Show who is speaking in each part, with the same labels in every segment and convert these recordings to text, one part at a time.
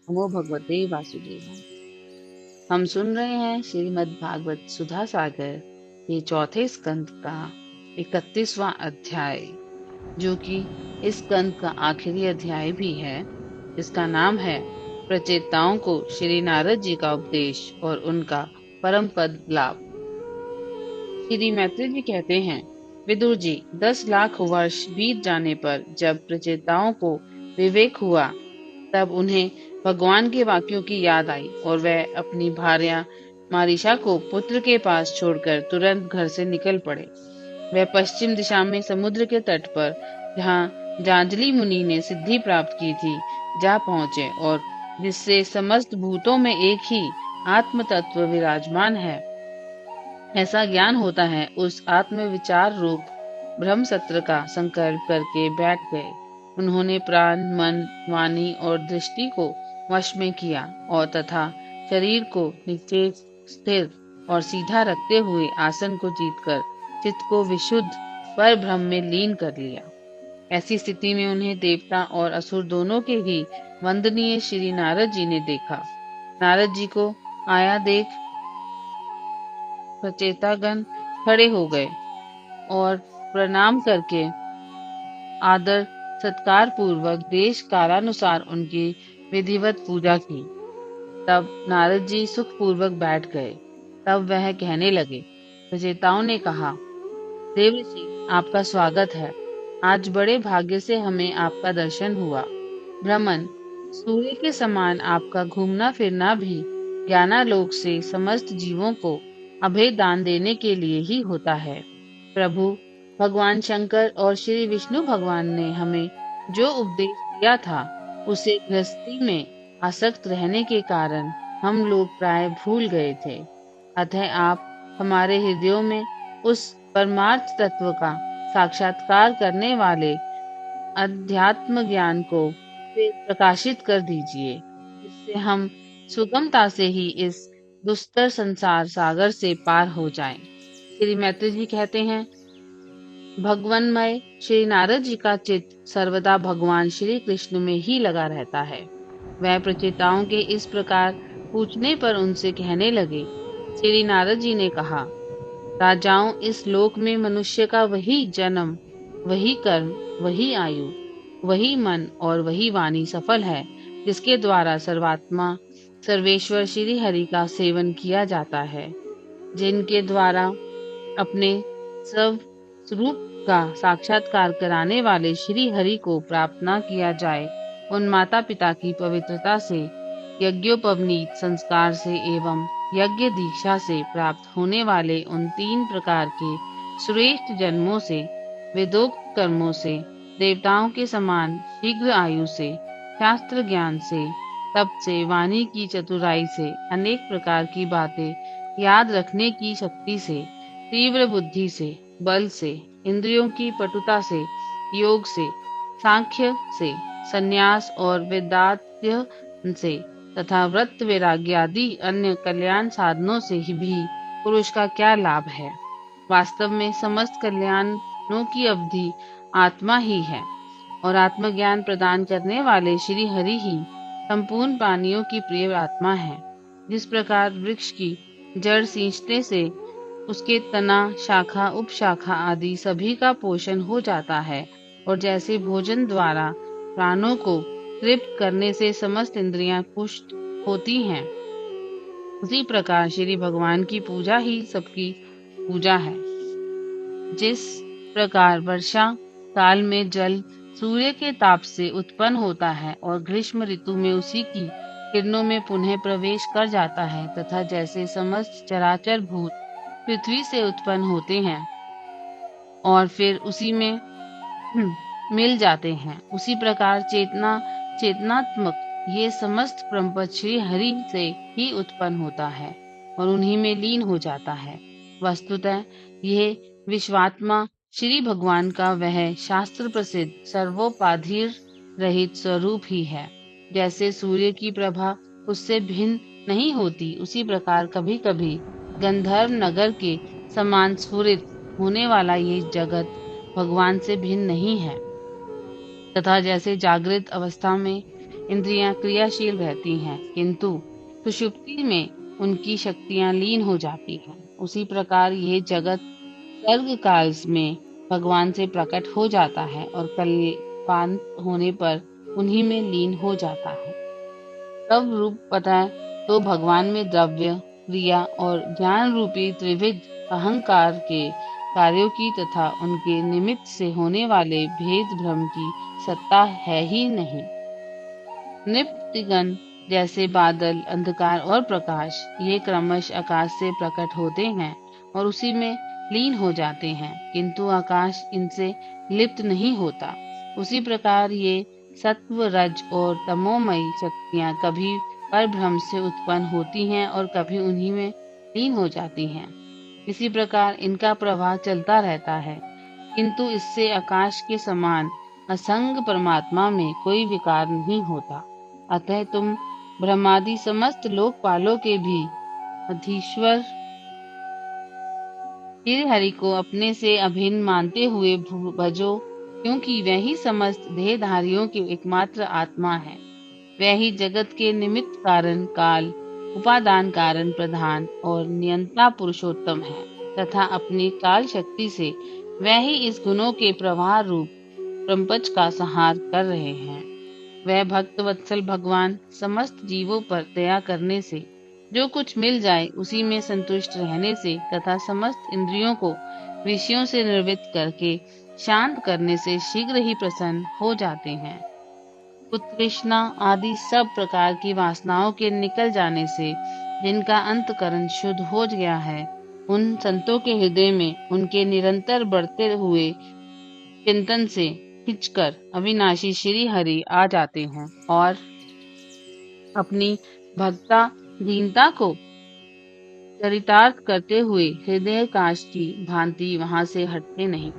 Speaker 1: नमो भगवते वासुदेवाय। हम सुन रहे हैं श्रीमद् भागवत सुधा सागर के चौथे स्कंद का 31वां अध्याय, जो कि इस स्कंद का आखिरी अध्याय भी है। इसका नाम है प्रचेताओं को श्री नारद जी का उपदेश और उनका परम पद लाभ। श्री मैत्री जी कहते हैं, विदुर जी, 10 लाख वर्ष बीत जाने पर जब प्रचेताओं को विवेक हुआ, तब उन्हें भगवान के वाक्यों की याद आई और वह अपनी भार्या मारीशा को पुत्र के पास छोड़कर तुरंत घर से निकल पड़े। वह पश्चिम दिशा में समुद्र के तट पर, जहाँ जांजलि मुनि ने सिद्धि प्राप्त की थी, जा पहुँचे और जिससे समस्त भूतों में एक ही आत्म तत्व विराजमान है, ऐसा ज्ञान होता है, उस आत्म विचार रूप ब्रह्म सत्र का संकल्प करके बैठ गए। उन्होंने प्राण, मन, वाणी और दृष्टि को वश में किया और तथा शरीर को नीचे स्थिर और सीधा रखते हुए आसन को जीतकर चित्त को विशुद्ध पर ब्रह्म में लीन कर लिया। ऐसी स्थिति में उन्हें देवता और असुर दोनों के ही वंदनीय श्री नारद जी ने देखा। नारद जी को आया देख सचेतागण खड़े हो गए और प्रणाम करके आदर सत्कार पूर्वक देश कालानुसार उनकी विधिवत पूजा की। तब नारद जी सुख पूर्वक बैठ गए। तब वह कहने लगे, सचेताओं ने कहा, देवऋषि, आपका स्वागत है। आज बड़े भाग्य से हमें आपका दर्शन हुआ। भ्रमण, सूर्य के समान आपका घूमना फिरना भी ज्ञानालोक से समस्त जीवों को अभय दान देने के लिए ही होता है। प्रभु भगवान शंकर और श्री विष्णु भगवान ने हमें जो उपदेश दिया था, उसे गृहस्थी में आसक्त रहने के कारण हम लोग प्राय भूल गए थे। अतः आप हमारे हृदयों में उस परमार्थ तत्व का साक्षात्कार करने वाले अध्यात्म ज्ञान को फिर प्रकाशित कर दीजिए, जिससे हम सुगमता से ही इस दुस्तर संसार सागर से पार हो जाएं। श्री मैत्री जी कहते हैं, भगवन्मय श्री नारद जी का चित्त सर्वदा भगवान श्री कृष्ण में ही लगा रहता है। वह प्रचेताओं के इस प्रकार पूछने पर उनसे कहने लगे। श्री नारद जी ने कहा, राजाओं, इस लोक में मनुष्य का वही जन्म, वही कर्म, वही आयु, वही मन और वही वाणी सफल है, जिसके द्वारा सर्वात्मा सर्वेश्वर श्री हरि का सेवन किया जाता है। जिनके द्वारा अपने सब स्वरूप का साक्षात्कार कराने वाले श्री हरि को प्राप्त न किया जाए, उन माता पिता की पवित्रता से, यज्ञोपवीत संस्कार से एवं यज्ञ दीक्षा से प्राप्त होने वाले उन 3 प्रकार के श्रेष्ठ जन्मों से, वेदोक्त कर्मों से, देवताओं के समान शीघ्र आयु से, शास्त्र ज्ञान से, तप से, वाणी की चतुराई से, अनेक प्रकार की बातें याद रखने की शक्ति से, तीव्र बुद्धि से, बल से, इंद्रियों की पटुता से, योग से, सांख्य से, संन्यास और वेदांत्य से तथा व्रत वैराग्य आदि अन्य कल्याण साधनों से ही भी पुरुष का क्या लाभ है। वास्तव में समस्त कल्याणों की अवधि आत्मा ही है और आत्मज्ञान प्रदान करने वाले श्री हरि ही संपूर्ण प्राणियों की प्रिय आत्मा है। जिस प्रकार वृक्ष की जड़ सींचने से उसके तना, शाखा, उपशाखा आदि सभी का पोषण हो जाता है, और जैसे भोजन द्वारा प्राणों को तृप्त करने से समस्त इंद्रियां पुष्ट होती हैं, उसी प्रकार श्री भगवान की पूजा ही सबकी पूजा है। जिस प्रकार वर्षा काल में जल सूर्य के ताप से उत्पन्न होता है और ग्रीष्म ऋतु में उसी की किरणों में पुनः प्रवेश कर जाता है, तथा जैसे समस्त चराचर भूत पृथ्वी से उत्पन्न होते हैं और फिर उसी में मिल जाते हैं, उसी प्रकार चेतनात्मक ये समस्त परमपद श्री हरि से ही उत्पन्न होता है और उन्हीं में लीन हो जाता है। वस्तुतः यह विश्वात्मा श्री भगवान का वह शास्त्र प्रसिद्ध सर्वोपाधिर रहित स्वरूप ही है। जैसे सूर्य की प्रभा उससे भिन्न नहीं होती, उसी प्रकार कभी कभी गंधर्व नगर के समान स्फुरित होने वाला ये जगत भगवान से भिन्न नहीं है। तथा जैसे जागृत अवस्था में इंद्रियां क्रियाशील रहती हैं, किंतु सुषुप्ति में उनकी शक्तियां लीन हो जाती हैं। उसी प्रकार ये जगत सर्ग काल में भगवान से प्रकट हो जाता है और कल्पांत होने पर उन्हीं में लीन हो जाता है। तब रूप पता तो भगवान में द्रव्य, क्रिया और ज्ञान रूपी त्रिविध अहंकार के कार्यों की तथा उनके निमित्त से होने वाले भेद भ्रम की सत्ता है ही नहीं। नित्यगण जैसे बादल, अंधकार और प्रकाश, ये क्रमश आकाश से प्रकट होते हैं और उसी में लीन हो जाते हैं, किंतु आकाश इनसे लिप्त नहीं होता। उसी प्रकार ये सत्व, रज और तमोमयी शक्तियां कभी परभ्रम से उत्पन्न होती हैं और कभी उन्हीं में लीन हो जाती हैं। इसी प्रकार इनका प्रवाह चलता रहता है, किंतु इससे आकाश के समान असंग परमात्मा में कोई विकार नहीं होता। अतः तुम ब्रह्मादि समस्त लोकपालों के भी अधीश्वर श्री हरि को अपने से अभिन्न मानते हुए भजो, क्योंकि वह ही समस्त देहधारियों की एकमात्र आत्मा है। वह ही जगत के निमित्त कारण काल, उपादान कारण प्रधान और नियंता पुरुषोत्तम है, तथा अपनी काल शक्ति से वह ही इस गुणों के प्रवाह रूप प्रपंच का संहार कर रहे हैं। वह भक्त वत्सल भगवान समस्त जीवों पर दया करने से, जो कुछ मिल जाए उसी में संतुष्ट रहने से तथा समस्त इंद्रियों को विषयों से निर्वृत्त करके शांत करने से शीघ्र ही प्रसन्न हो जाते हैं। उत्तृष्णा आदि सब प्रकार की वासनाओं के निकल जाने से जिनका अंतकरण शुद्ध हो गया है, उन संतों के हृदय में उनके निरंतर बढ़ते हुए चिंतन से खिंचकर अविनाशी श्री हरि आ जाते हैं और अपनी भक्ता दीनता को चरितार्थ करते हुए हृदय काश की भांति वहां से हटते नहीं।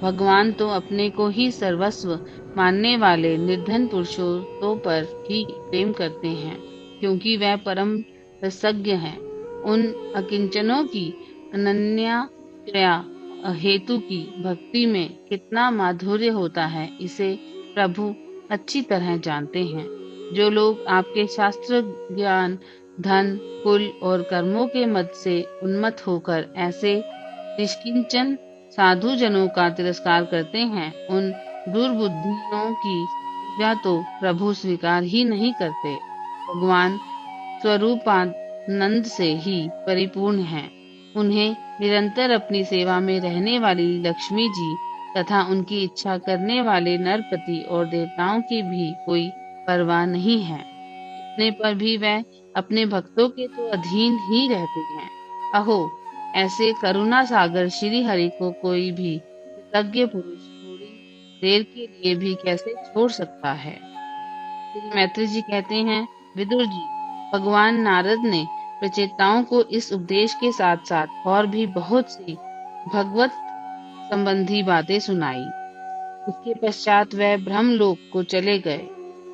Speaker 1: भगवान तो अपने को ही सर्वस्व मानने वाले निर्धन पुरुषों पर ही प्रेम करते हैं, क्योंकि वह परम रसज्ञ हैं। उन अकिंचनों की अनन्या हेतु की भक्ति में कितना माधुर्य होता है, इसे प्रभु अच्छी तरह जानते हैं। जो लोग आपके शास्त्र ज्ञान, धन, कुल और कर्मों के मत से उन्मत्त होकर ऐसे निष्किंचन साधु जनों का तिरस्कार करते हैं, उन दुर्बुद्धियों की पूजा तो प्रभु स्वीकार ही नहीं करते। भगवान स्वरूपानंद से ही परिपूर्ण हैं। उन्हें निरंतर अपनी सेवा में रहने वाली लक्ष्मी जी तथा उनकी इच्छा करने वाले नरपति और देवताओं की भी कोई परवाह नहीं है। इतने पर भी वह अपने भक्तों के तो अधीन ही रहते हैं। अहो, ऐसे करुणा सागर श्री हरि को कोई भी कृतज्ञ पुरुष थोड़ी देर के लिए भी कैसे छोड़ सकता है। श्री मैत्री जी कहते हैं, विदुर जी, भगवान नारद ने प्रचेताओं को इस उपदेश के साथ साथ और भी बहुत सी भगवत संबंधी बातें सुनाई। उसके पश्चात वह ब्रह्मलोक को चले गए।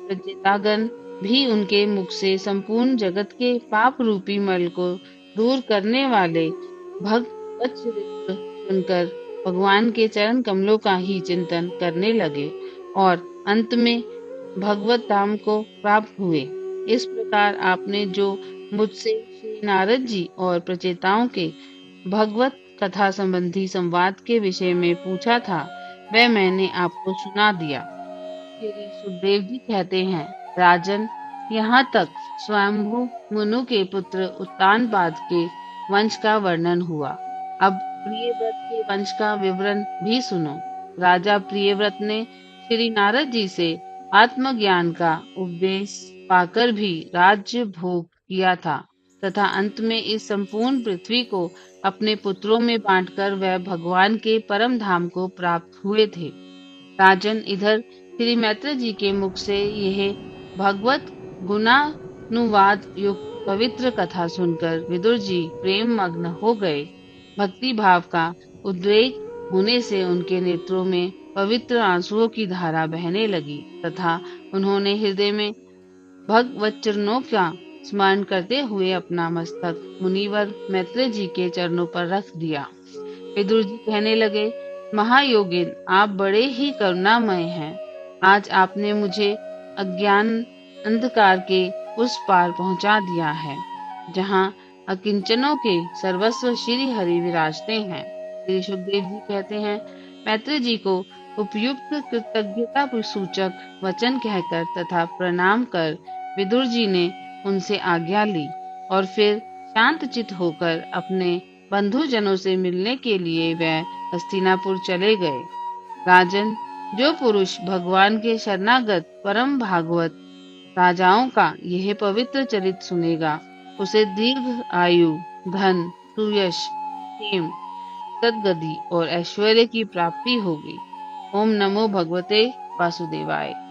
Speaker 1: प्रचेतागण भी उनके मुख से संपूर्ण जगत के पाप रूपी मल को दूर करने वाले भगवत चरित्र सुनकर भगवान के चरण कमलों का ही चिंतन करने लगे और अंत में भगवत धाम को प्राप्त हुए। इस प्रकार आपने जो मुझसे श्री नारद जी और प्रचेताओं के भगवत कथा संबंधी संवाद के विषय में पूछा था, वह मैंने आपको सुना दिया। श्री सुखदेव जी कहते हैं, राजन, यहाँ तक स्वयंभू मुनु के पुत्र उत्तानपाद के वंश का वर्णन हुआ। अब प्रियव्रत के वंश का विवरण भी सुनो। राजा प्रियव्रत ने श्री नारद जी से आत्मज्ञान का उपदेश पाकर भी राज्य भोग किया था तथा अंत में इस संपूर्ण पृथ्वी को अपने पुत्रों में बांटकर वह भगवान के परम धाम को प्राप्त हुए थे। राजन, इधर श्री मैत्र जी के मुख से यह भगवत गुणानुवाद युक्त पवित्र कथा सुनकर विदुर जी प्रेम मग्न हो गए। भक्ति भाव का उद्रेक होने से उनके नेत्रों में पवित्र आंसुओं की धारा बहने लगी तथा उन्होंने हृदय में भगवत चरणों का स्मरण करते हुए अपना मस्तक मुनिवर मैत्रेय जी के चरणों पर रख दिया। विदुर जी कहने लगे, महायोगिन, आप बड़े ही करुणामय हैं। आज आपने मुझे अज्ञान अंधकार के उस पार पहुंचा दिया है, जहां अकिंचनों के सर्वस्व श्री हरि विराजते हैं। श्री सुखदेव जी कहते हैं, मैत्री जी को उपयुक्त कृतज्ञता सूचक वचन कहकर तथा प्रणाम कर विदुर जी ने उनसे आज्ञा ली और फिर शांत चित होकर अपने बंधुजनों से मिलने के लिए वह हस्तिनापुर चले गए। राजन, जो पुरुष भगवान के शरणागत परम भागवत राजाओं का यह पवित्र चरित सुनेगा, उसे दीर्घ आयु, धन, सुयश, क्षेम, सद्गति और ऐश्वर्य की प्राप्ति होगी। ओम नमो भगवते वासुदेवाय।